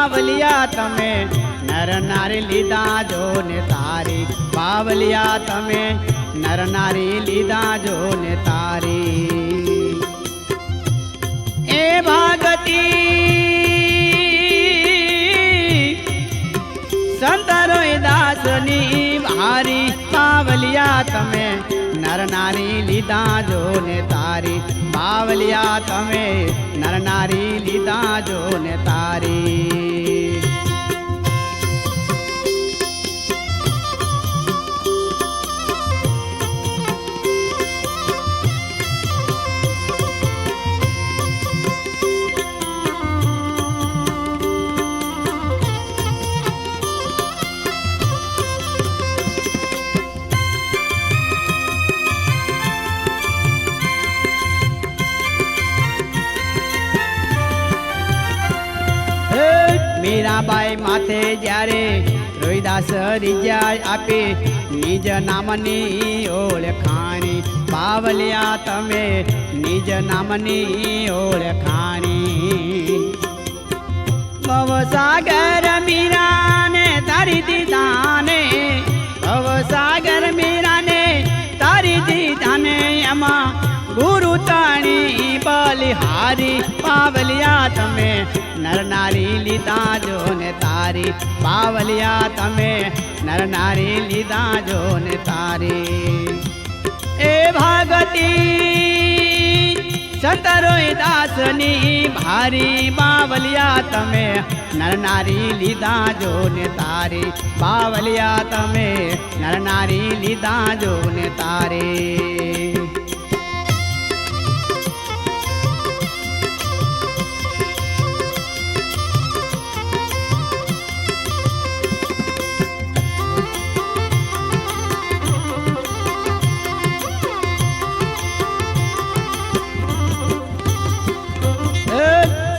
बावलिया तमे नर नारी लीधा जो ने तारी बावलिया तमे नर नारी लीधा जो ने तारी ए भागती संतरो दासनी भारी बावलिया तमे नर नारी लीधा जो ने तारी बावलिया तमे नर नारी लीधा जो ने तारी मीराबाई माथे जारे रोहिदास रिजाय आपे निज नामनी ओळखाणी बावलिया तमे निज नामनी ओळखाणी भवसागर मीराने तारी दीदाने भवसागर मीराने तारी दीदाने यमा गुरु ताणी बलिहारी बावलिया तमे नर नारी लीधा जो ने तारी बावलिया तमे नर नारी लीधा जो ने तारी ए भागती संतरो दासनी भारी बावलिया तमे नर नारी लीधा जो ने तारी बावलिया तमे नर नारी लीधा जो ने तारी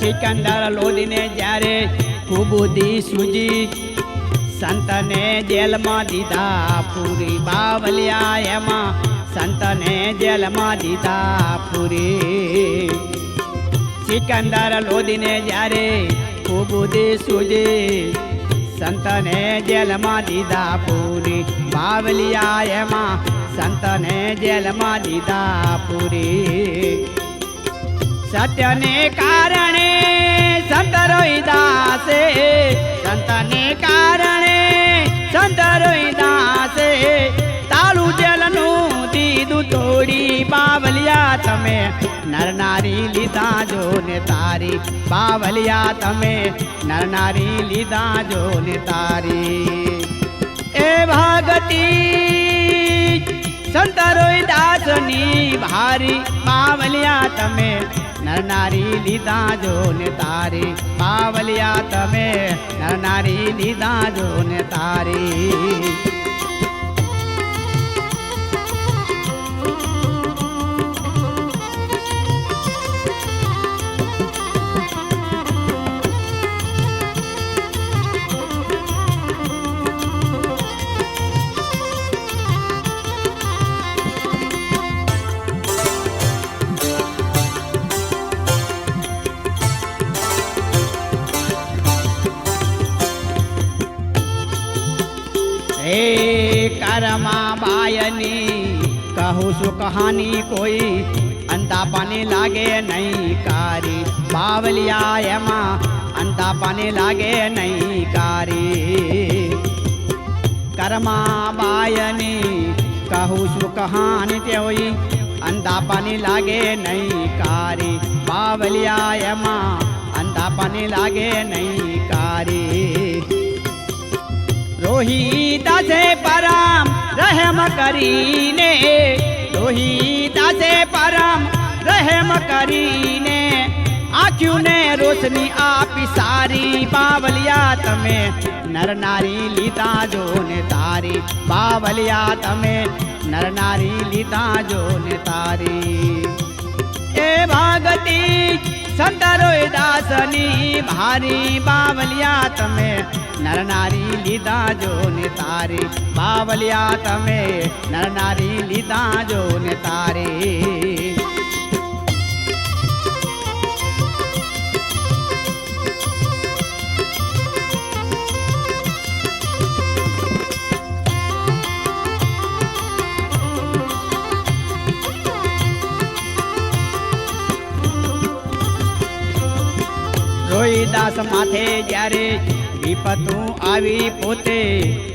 सिकंदर लोधी ने जारे कुबुदी सूजी संत ने जेल में दीधा पूरी बावलिया एमा संत ने जेल में दीधा पूरी सिकंदर लोधी ने जारे कुबुदी सूजी संत ने जेल में दीधा पूरी बावलिया एमा संत ने जेल में दीधा पूरी सत्य ने कारणे संत रोहिदासे संत ने कारणे संत रोहिदासे तालू जेलनु दीदू तोड़ी बावलिया तमे नर नारी लीधा जो ने तारी बावलिया तमे नर नारी लीधा जो ने तारी ए भागती संत रोहिदासनी भारी बावलिया तमे नर नारी लीधा जो ने तारी बावलिया तमे नर नारी लीधा जो ने तारी करमा बायनी कहूँ सु कहानी कोई अंता पाने लागे नहीं कारी बावलिया एमा अंता पाने लागे नहीं कारी करमा बायनी कहूँ सु कहानी कोई अंता पाने लागे नहीं कारी बावलिया एमा अंता पाने लागे नहीं कारी रोहिदासे परम रहम करीने रोहिदासे परम रहम करीने आँखों ने रोशनी आपी सारी बावलिया तमे नर नारी लीधा जो ने तारी बावलिया तमे नर नारी लीधा जो ने तारी ए भागती संत रोहिदासनी भारी बावलिया तमे नर नारी लीधा जो ने तारी बावलिया तमे नर नारी लीधा जो ने तारी રોહિદાસ માથે જ્યારે વિપતું આવી પોતે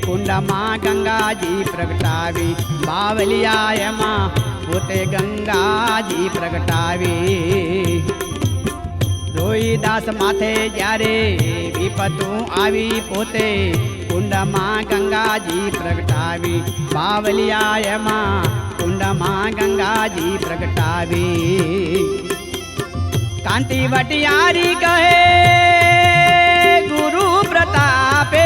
કુંડમાં ગંગાજી પ્રગટાવી બાવલિયા એમાં પોતે ગંગાજી પ્રગટાવી રોહિદાસ માથે જ્યારે વિપતું આવી પોતે કુંડમાં ગંગાજી પ્રગટાવી બાવલિયા એમાં કુંડમાં ગંગાજી પ્રગટાવી કાંતિ વટિયારી કહે ગુરુ પ્રતાપે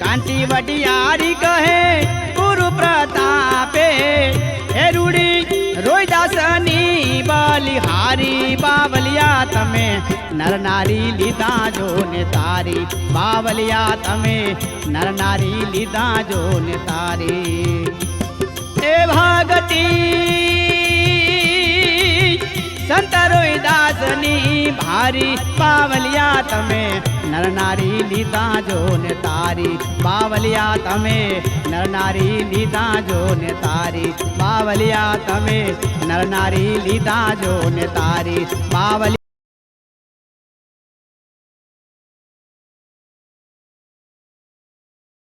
કાંતિ વટિયારી કહે ગુરુ પ્રતાપે હે રૂડી રોહિદાસની બલિહારી બાવલિયા તમે નર નારી લીધા જો ને તારી બાવલિયા તમે નર નારી લીધા જો ને તારી એ ભાગતી સંત રોહિદાસની ભારી બાવલિયા તમે નર નારી લીધા જો ને તારી બાવલિયા તમે નર નારી લીધા જો ને તારી બાવલિયા તમે નર નારી લીધા જો ને તારી બાવલિયા